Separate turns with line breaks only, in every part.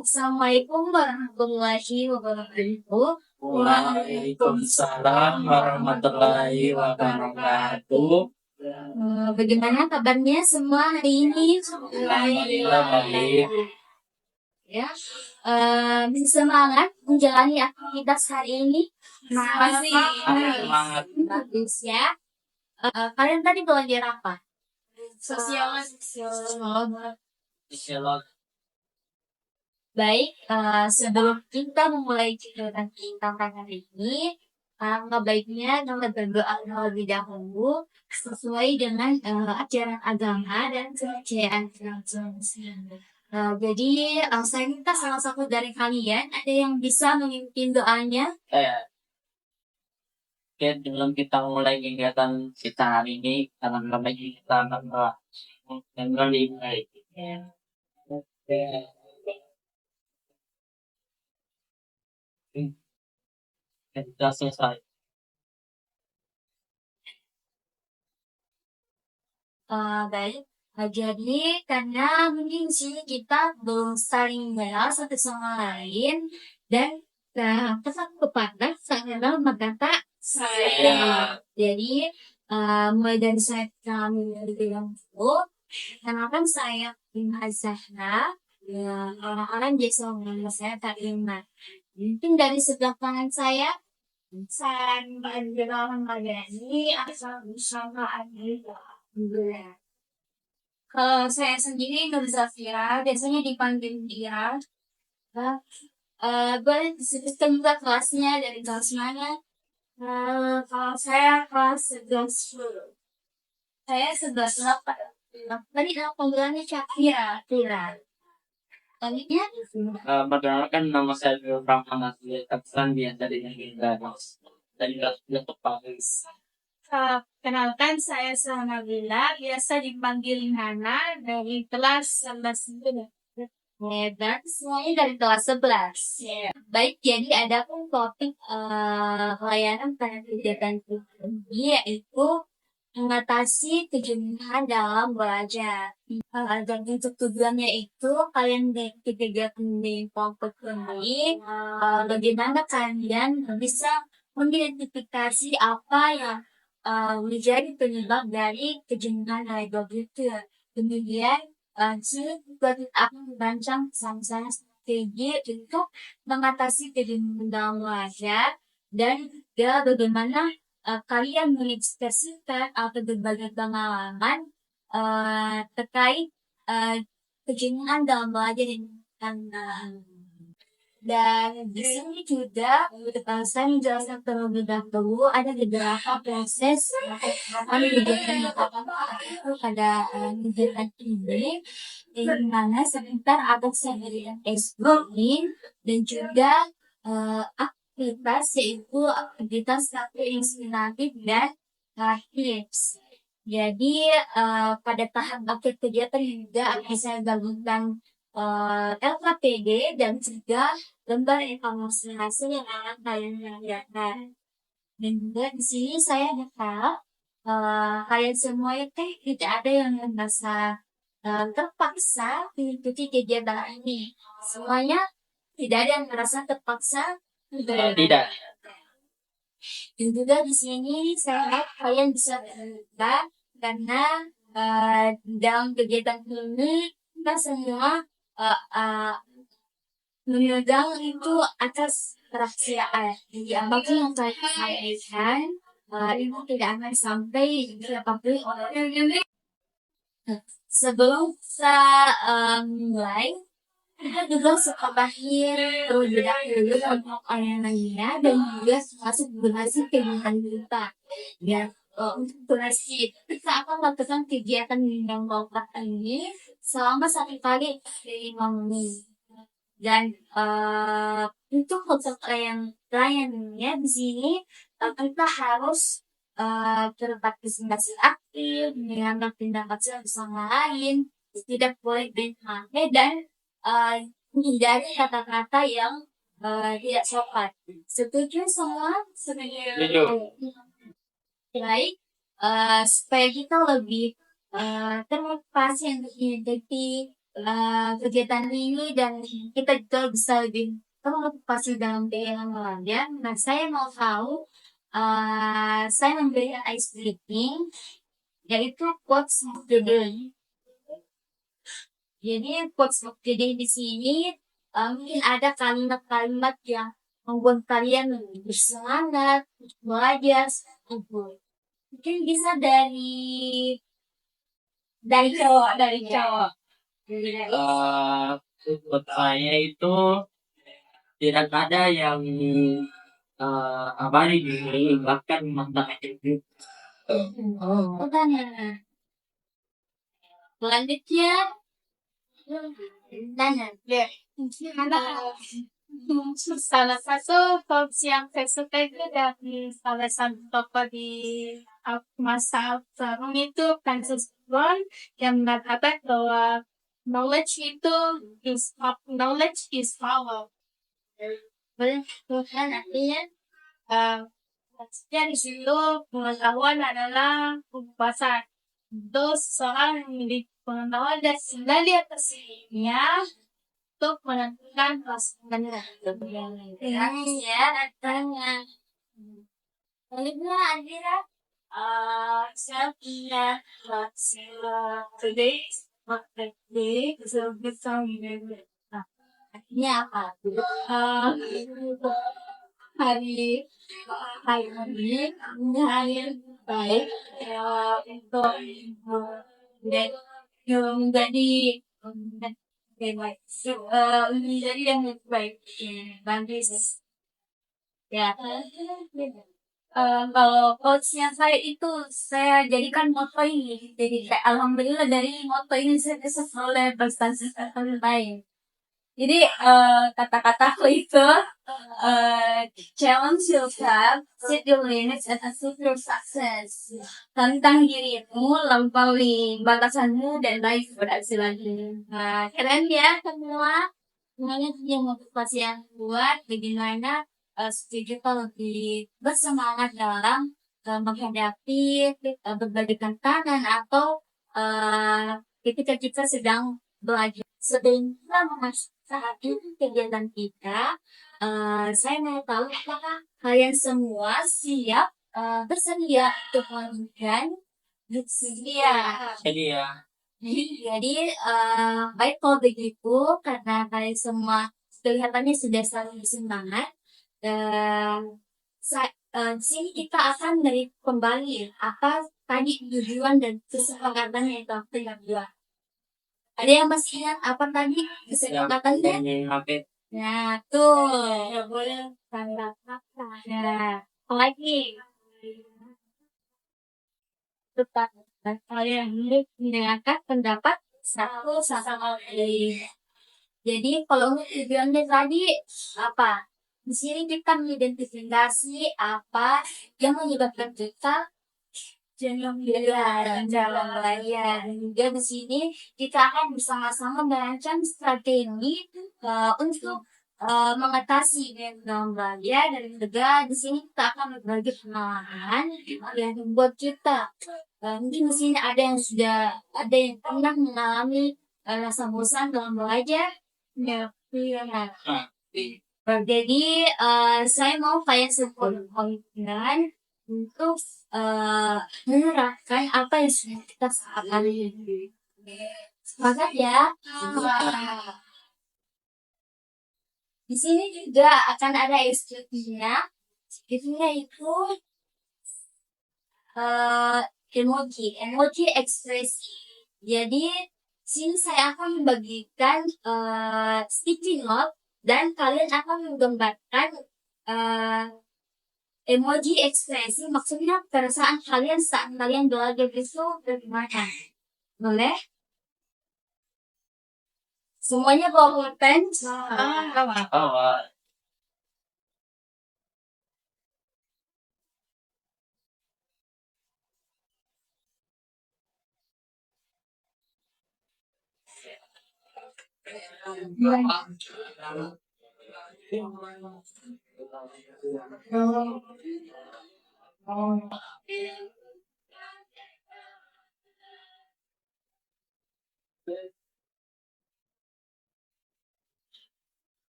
Assalamualaikum warahmatullahi wabarakatuh.
Waalaikumsalam warahmatullahi wabarakatuh.
Bagaimana kabarnya semua hari ini?
Alhamdulillah baik.
Ya, semangat menjalani aktivitas hari ini.
Masih semangat.
Bagus ya. Kalian tadi belajar apa?
Sosiolog.
Baik, sebelum kita memulai cerita kita hari ini, baiknya kita berdoa terlebih dahulu sesuai dengan ajaran agama dan kepercayaan Muslim. Jadi saya minta salah satu dari kalian ada yang bisa memimpin doanya.
Oke, sebelum kita mulai kegiatan kita hari ini, karena kita akan baik. Kita selesai.
Baik. Jadi karena mungkin di sini kita belum saling mengenal satu sama lain dan pesan pepatah tak kenal maka tak sayang. Jadi mulai dari saya kami dari bilang itu, kenalkan saya Rima Zahra. Orang-orang biasa mengenal saya tak Rima. Mungkin dari sebelah kanan saya Mbak Mariani asal bersama Adi. Kalau saya sendiri Nur Zafira, biasanya dipanggil Dia. Boleh disebutkan juga kelasnya dari kelas mana? Kalau saya kelas 11. Saya 11 tadi nama panggilannya Syafira. Lanjutnya?
Perkenalkan nama saya Rahman Asli Taksan biasa dipanggil dari kelas Paris.
Kenalkan saya Nabila, biasa dipanggil Nana dari kelas 11. Dan semuanya dari kelas 11. Baik, jadi ada pun topik layanan pada kegiatan ini yaitu mengatasi kejenuhan dalam belajar. Dan untuk tujuannya itu kalian di kegiatan di kelompok ini bagaimana kalian bisa mengidentifikasi apa yang menjadi penyebab dari kejenuhan dari belajar. Kemudian kita akan merancang sama-sama strategi untuk mengatasi kejenuhan dalam belajar dan juga bagaimana kalian mengekspresikan atau berbagai pengalaman terkait kejenuhan dalam belajar dan di sini juga saya menjelaskan terlebih dahulu ada beberapa proses kegiatan pada kegiatan ini di mana sebentar akan saya berikan explaining dan juga aktivitas yaitu aktivitas satu inspiratif dan tips. Jadi pada tahap akhir kegiatan juga akan saya gabungkan LKPD dan juga lembar informasi hasil yang akan kalian kerjakan. Dan juga di sini saya harap kalian semua itu tidak ada yang merasa terpaksa mengikuti kegiatan ini. Semuanya tidak ada yang merasa terpaksa.
Tidak.
Dan juga di sini saya harap kalian bisa terlibat karena dalam kegiatan ini kita semua memegang itu atas kerahasiaan. Jadi apapun yang saya sampaikan itu tidak akan sampai siapapun orang yang sebelum kita mulai kita juga suka bahir terlebih dahulu untuk orang lainnya dan juga masuk durasi kegiatan kita. Ya, untuk durasi kita akan melakukan kegiatan yang kelompok ini selama 1 kali 5 menit. Dan untuk yang lainnya di sini kita harus berpartisipasi aktif, mengambil tindakan bersama lain, tidak boleh berhenti dan menghindari kata-kata yang tidak sopan. Setuju semua?
Setuju.
Baik, supaya kita lebih termotivasi untuk mengikuti kegiatan ini dan kita juga bisa lebih termotivasi dalam kegiatan olahraga. Nah, saya mau tahu, saya memberi ice breaking, yaitu quotes of the day. Jadi quotes of the day di sini mungkin ada kalimat-kalimat yang membuat kalian lebih bersemangat, belajar, gitu. Mungkin bisa dari cowok, dari cowok.
Buat saya itu tidak ada yang abadi diri, bahkan mantan itu.
Bukan. Selanjutnya, tanya. Ya. Salah satu quotes yang saya suka itu dari salah satu tokoh di masa sekarang itu Francis Bacon yang mengatakan bahwa knowledge is power. Boleh, bukan artinya maksudnya di situ pengetahuan adalah kekuasaan. Untuk seseorang yang memiliki pengetahuan dan sudah di atas dirinya untuk menentukan pasangannya. Ya, tanya. Lalu Adira, saya punya today, so good song. Artinya apa? Hari hari ini hari yang baik untuk menjadi menjadi yang lebih baik bagus ya. Kalau coachnya saya itu saya jadikan moto ini, jadi kayak alhamdulillah dari moto ini saya bisa oleh prestasi terbaik. Jadi kata-kataku itu challenge yourself, set your limits, and achieve your success. Tantang dirimu, lampaui batasanmu, dan raih keberhasilanmu. Nah, keren ya semua. Semuanya punya motivasi yang kuat. Bagaimana setuju kalau lebih bersemangat dalam menghadapi berbagai tantangan atau ketika kita sedang belajar. Sebelum kita memasuki kegiatan kita, saya mau tahu apakah kalian semua siap bersedia untuk melakukan bersedia. Jadi baik kalau begitu karena kalian semua kelihatannya sudah saling bersemangat. Di sini kita akan dari kembali apa tadi tujuan dan kesepakatan yang telah kita buat. Ada yang masih ingat apa tadi kesepakatannya? Nah, tuh. Ya boleh tanda kata. Nah, lagi. Tetap kalian mendengarkan pendapat satu sama lain. Jadi kalau untuk tujuannya tadi apa? Di sini kita mengidentifikasi apa yang menyebabkan kita jalan layar. Juga di sini kita akan bersama-sama merancang strategi untuk mengatasi dalam belajar dan juga di sini kita akan berbagi pengalaman yang membuat kita mungkin di sini ada yang pernah mengalami rasa bosan dalam belajar. Ya, jadi saya mau kalian komitmen untuk menerapkan apa yang sudah kita sepakati. Sepakat ya. Di sini juga akan ada instruksinya. Instruksinya itu emoji ekspresi. Jadi sini saya akan membagikan sticky note dan kalian akan menggambarkan emoji ekspresi, maksudnya perasaan kalian saat kalian belajar itu bagaimana? Boleh? Semuanya bawa pulpen?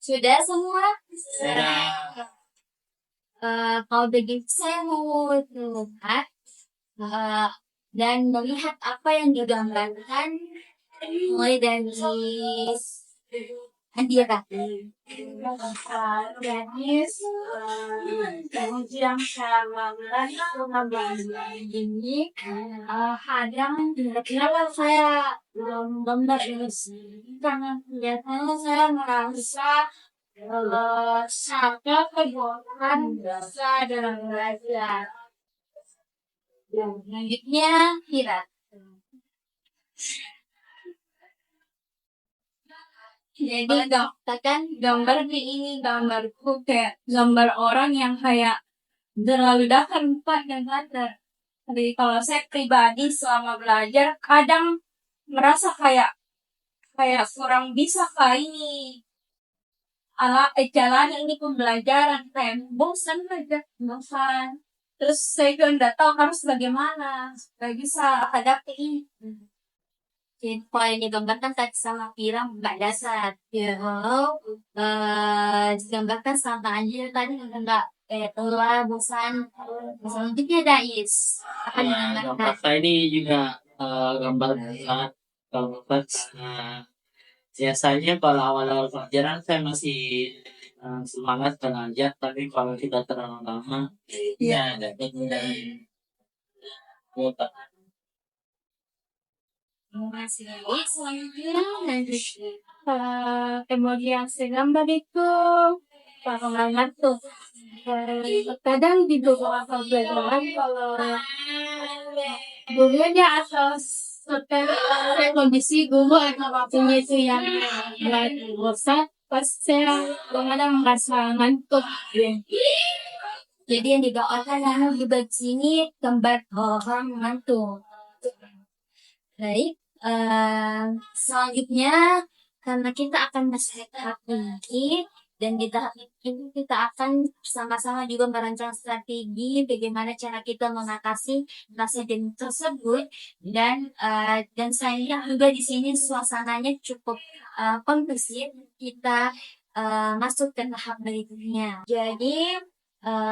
Sudah semua?
Dadah.
Kalau begitu saya mau melihat dan melihat apa yang digambarkan mulai dari Andira. Jadi kemudian saya mengambil ini kadang kenapa saya gambar ini sih? Karena biasanya saya merasa sangat kebohongan bisa dengan belajar. Selanjutnya Hira. Jadi katakan gambar ini gambarku kayak gambar orang yang kayak terlalu datar lupa dan datar. Jadi kalau saya pribadi selama belajar kadang merasa kayak kurang bisa kayak ini jalan ini pembelajaran kayak bosan aja bosan. Terus saya juga nggak tahu harus bagaimana supaya bisa hadapi ini. Jadi kalau yang digambarkan tadi sama Pira nggak dasar. Ya, kalau digambarkan sama Anjir tadi nggak lelah, bosan. Selanjutnya Dais akan
Ya,
digambarkan.
gambar saya ini juga gambar sangat kalau karena biasanya kalau awal-awal pelajaran saya masih semangat belajar, tapi kalau kita terlalu lama, ya ada dari kota.
Selanjutnya emoji yang saya gambar itu pengangat tuh. Kadang di beberapa pelajaran kalau gurunya atau kondisi guru atau waktunya itu yang bosan, pas saya kadang merasa ngantuk. Jadi yang didoakan yang di sini gambar orang ngantuk. Baik, selanjutnya karena kita akan masuk tahap ini dan di tahap ini kita akan sama-sama juga merancang strategi bagaimana cara kita mengatasi rasa jenuh tersebut dan saya juga di sini suasananya cukup kondusif kita masuk ke tahap berikutnya. Jadi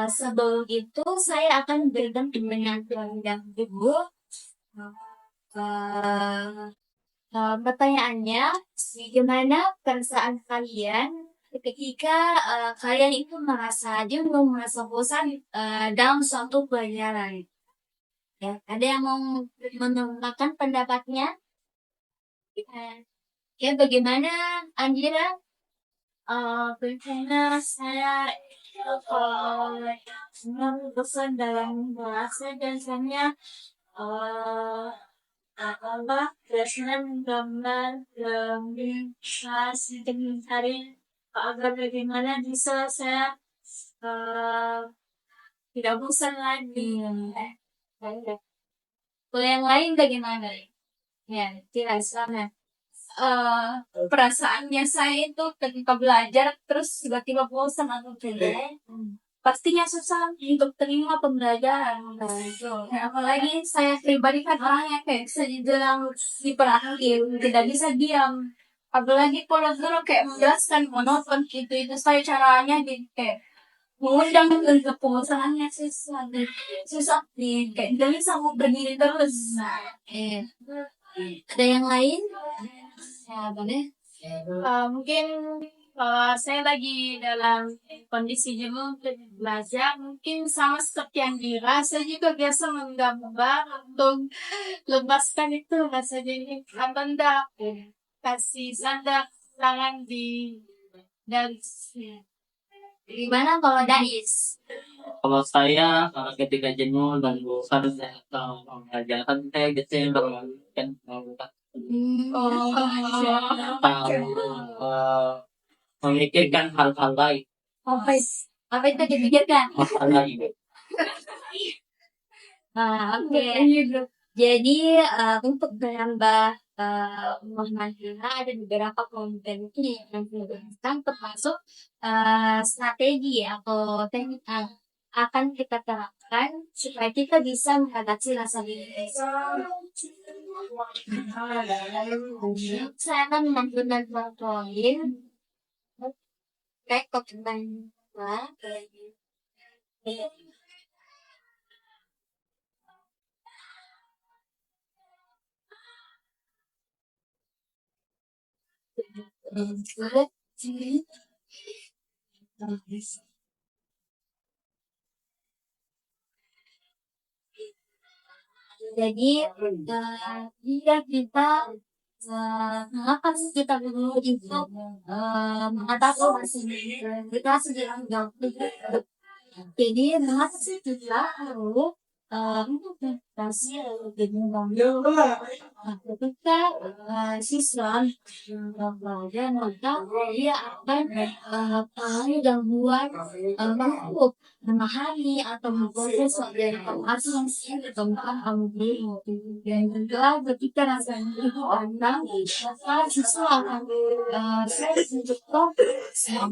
sebelum itu saya akan berikan dengan yang dulu. Pertanyaannya, bagaimana perasaan kalian ketika kalian itu merasa jenuh, merasa bosan dalam suatu pelajaran? Ya, ada yang mau menambahkan pendapatnya? Ya, bagaimana Andira? Bagaimana saya bosan dalam bahasa biasanya biasanya menggambar sedang mencari agar bagaimana bisa saya tidak bosan lagi. Kalau yang lain bagaimana? Ya, tidak sama. Perasaannya saya itu ketika belajar terus tiba-tiba bosan atau tidak. Pastinya susah untuk terima pembelajaran. Apalagi saya pribadi kan orangnya kayak bisa dibilang hiperaktif, tidak bisa diam. Apalagi kalau guru kayak menjelaskan monoton gitu, itu saya caranya di kayak mengundang ke pengusahaannya susah nih, kayak tidak bisa mau berdiri terus. Ada yang lain? Ya, boleh. Mungkin kalau saya lagi dalam kondisi jenuh belajar, mungkin sama seperti yang dirasa juga biasa menggambar untuk lepaskan itu rasa jenuh. Anda kasih sandar tangan di dari gimana kalau Dais?
Kalau saya ketika jenuh dan bosan saya pelajaran saya biasanya berlakukan memikirkan hal-hal lain.
Apa itu dipikirkan?
Hal lain.
Oke. Jadi untuk menambah pemahaman ada beberapa kompetensi yang diberikan termasuk strategi atau teknik yang akan kita terapkan supaya kita bisa mengatasi rasa jenuh. Saya akan menggunakan poin kayak komentar. Jadi jika kita mengapa sih kita perlu untuk mengatasi kita sedang gampang. Jadi mengapa sih kita perlu mengatasi dengan ketika siswa belajar maka dia akan mengalami gangguan untuk memahami atau memproses suatu informasi yang sudah ditemukan oleh dan juga ketika rasanya itu orang maka siswa akan stres untuk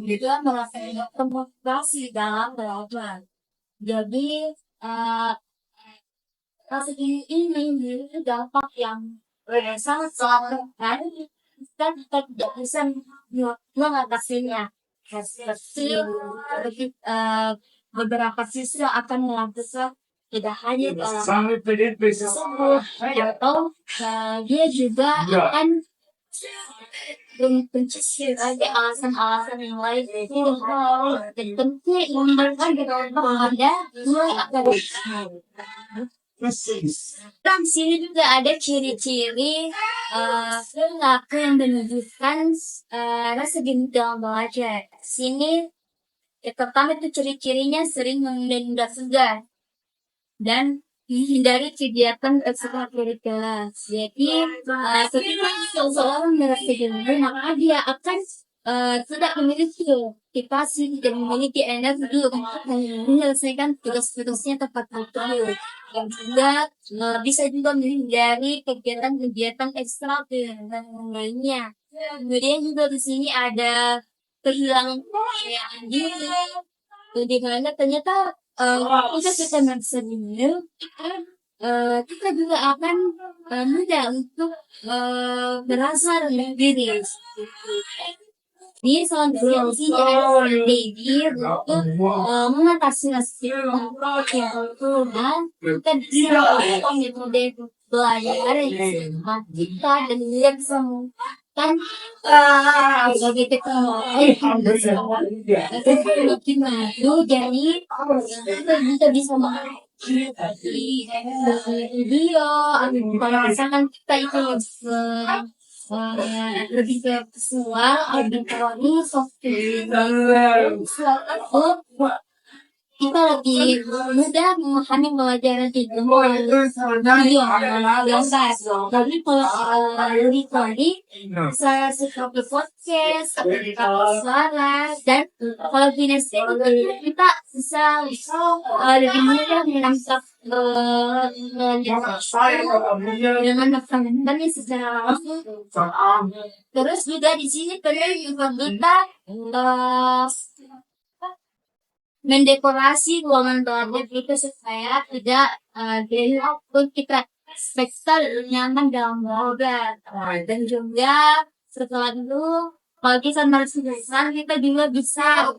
juga melakukan komunikasi dalam belajar. Jadi rasa ini memiliki dampak yang sangat besar dan kita tidak bisa mengatasinya. Seperti beberapa siswa akan melakukan tidak hanya tersebut atau dia juga akan mencari alasan-alasan yang lain dan tentu pada dalam sini juga ada ciri-ciri perilaku yang menunjukkan rasa jenuh dalam belajar. Sini yang pertama itu ciri-cirinya sering menunda segar dan menghindari kegiatan ekstrakurikuler. Jadi ketika seseorang merasa jenuh maka dia akan tidak memiliki motivasi dan memiliki energi untuk menyelesaikan tugas-tugasnya tepat waktu dan juga bisa juga menghindari kegiatan-kegiatan ekstrakurikuler lainnya. Kemudian juga di sini ada kehilangan kepercayaan diri, di mana ternyata kita merasa jenuh, kita juga akan mudah untuk merasa rendah diri. Ini selanjutnya baby untuk mengatasi dan kita bisa melakukan metode belajar yang kita dan lihat semua kan bagi teknologi jadi kita bisa video kalau misalkan kita itu lebih ke visual auditori software kita lebih mudah memahami pelajaran itu video gambar. Tapi kalau auditori bisa seperti podcast, suara dan kalau kinesthetik kita bisa lebih mudah menangkap dengan makanan secara langsung. Terus juga di sini perlu juga kita mendekorasi ruangan belajar itu supaya tidak pun kita spektakuler nyaman dalam belajar. Dan juga setelah itu kalau kita merasa bosan kita juga bisa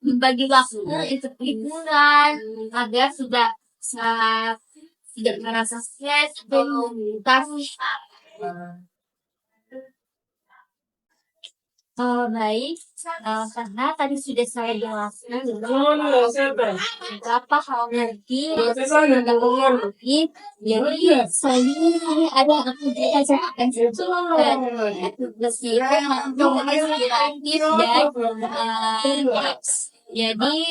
membagi waktu untuk liburan agar sudah tidak merasa stres atau baik, karena tadi sudah saya jelaskan beberapa hal lagi jadi saya ada aktivitas yang akan jadi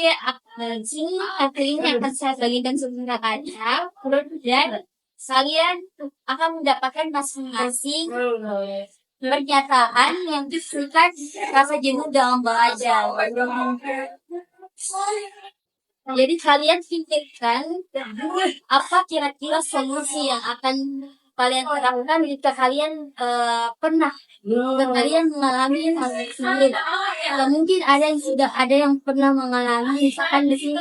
sini akhirnya akan saya bagikan sebentar aja dan kalian akan mendapatkan masing-masing pernyataan yang diberikan rasa jenuh dalam belajar. Jadi kalian pikirkan apa kira-kira solusi yang akan kalian terapkan jika kalian pernah kalian mengalami hal tersebut. Mungkin ada yang sudah ada yang pernah mengalami misalkan di sini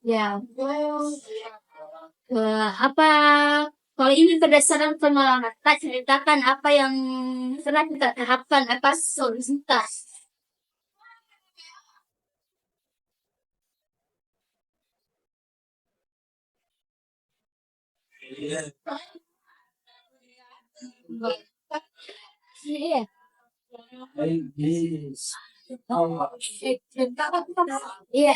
Ya, apa kalau ini berdasarkan pengalaman, tak ceritakan apa yang pernah kita terapkan apa solusinya. Iya. Iya.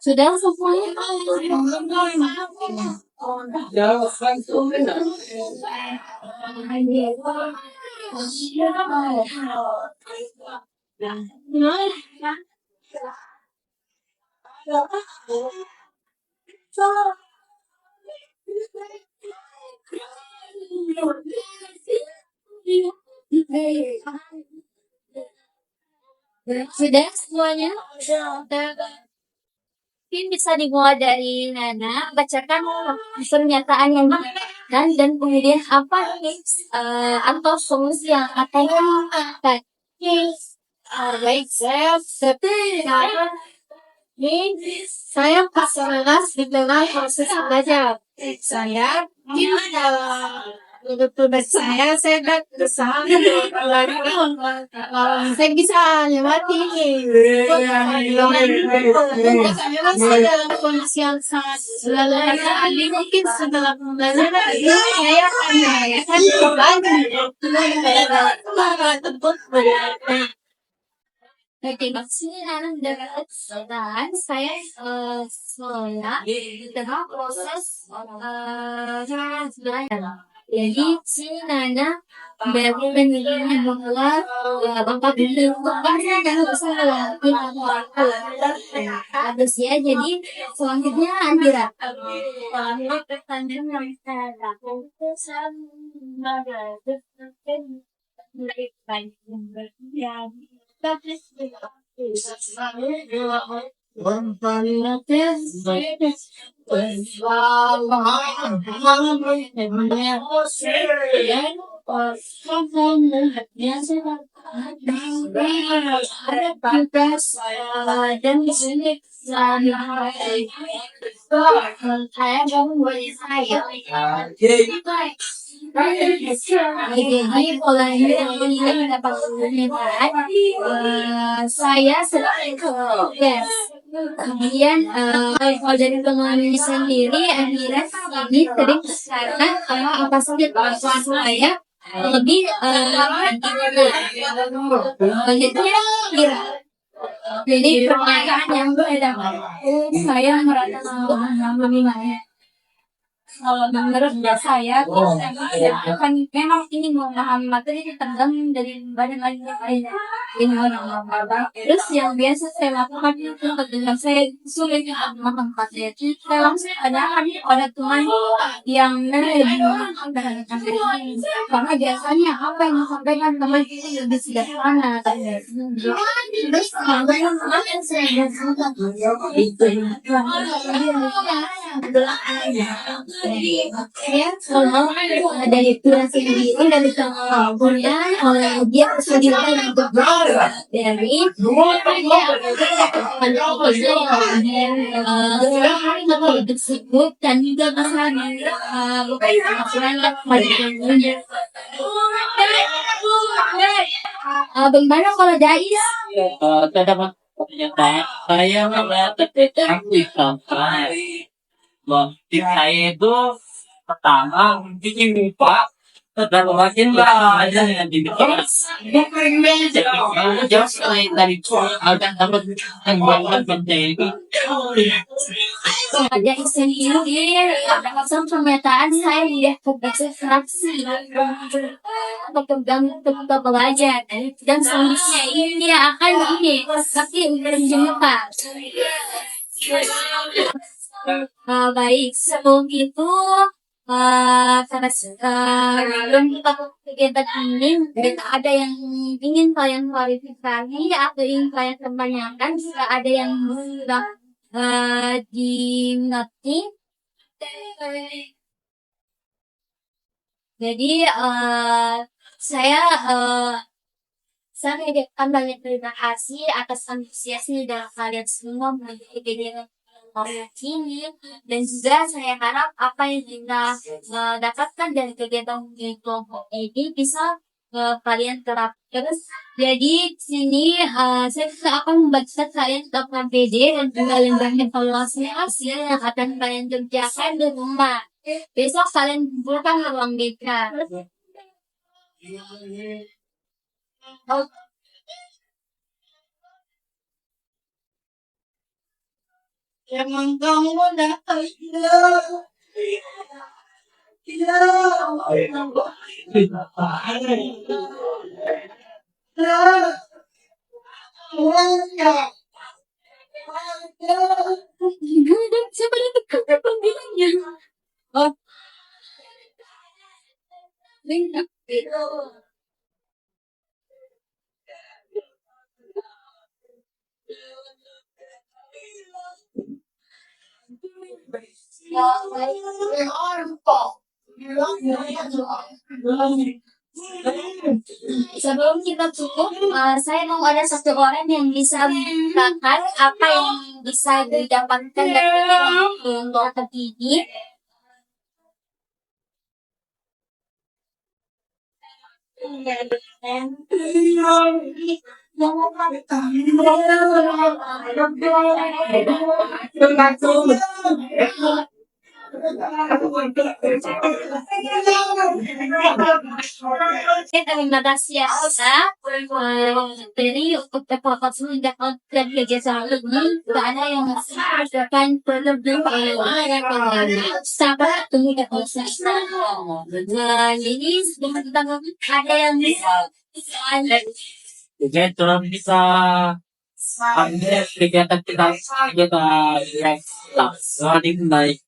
Sudah semuanya. Sudah semuanya. Mungkin bisa dimulai dari Nana, bacakan pernyataan yang diberikan dan kemudian apa atau solusi yang akan dilakukan. Baik, saya pas di tengah proses belajar. Saya gimana? Menurut saya kan berusaha saya bisa lewati ini. Saya masih dalam kondisi yang sangat lelah. Mungkin setelah pembelajaran itu saya akan merayakan kembali terima kasih Anda dan saya sekolah di tengah proses belajar. Jadi si Nana baru menilai bahwa bapak itu bahasa dan usaha harus ya. Jadi selanjutnya Andira. Pertanyaan yang saya lakukan itu sama dan di sini saya mau saya jadi polanya ini dapat saya sedang ke yes Kemudian kalau dari pengalaman sendiri, akhirnya ini sering karena apa saja kemampuan saya lebih banyaknya kira. Jadi pertanyaan yang berbeda. Saya merasa menilai kalau menurut saya kan memang ini memahami materi itu tergantung dari badan lain lainnya ini orang terus yang biasa saya lakukan itu ketika saya sulit memahami materi saya langsung ada teman yang lebih memahami dari materi karena biasanya apa yang disampaikan teman itu lebih sederhana terus yang saya itu ya kalau dari Tuhan sendiri dari kemudian dia kesulitan untuk dari tersebut dan juga bagaimana kalau Dais?
Saya dapat pernyataan saya melihat aktif sampai motif saya itu pertama bikin lupa dan makin banyak yang dibikin jauh selain dari agar dapat membuat konten
Dais sendiri langsung pernyataan saya tidak terbaca fraksi ketika belajar dan selanjutnya ini akan ini tapi berjumpa baik sebelum itu sebelum kita kegiatan ini kita ada yang ingin kalian klarifikasi atau ingin kalian pertanyakan jika ada yang sudah dimengerti. Jadi saya mengucapkan banyak terima kasih atas antusiasnya dari kalian semua mengikuti kegiatan ini dan juga saya harap apa yang kita dapatkan dari kegiatan kelompok ini bisa kalian terap terus. Jadi di sini saya juga akan membaca kalian tentang PD dan juga lembar evaluasi hasil yang akan kalian kerjakan di rumah. Besok kalian kumpulkan di ruang BK. Emang kamu udah siapa yang panggilannya? Oh, Lina. Sebelum kita cukup, saya mau ada satu orang yang bisa mengatakan apa yang bisa didapatkan dari kelompok ini. Terima kasih ya dari beberapa sudah dan kegiatan ini tidak ada yang akan berlebih sabar tunggu proses. Jadi sebelum kita ada yang bisa
jadi kalau bisa ambil kegiatan kita yang paling baik.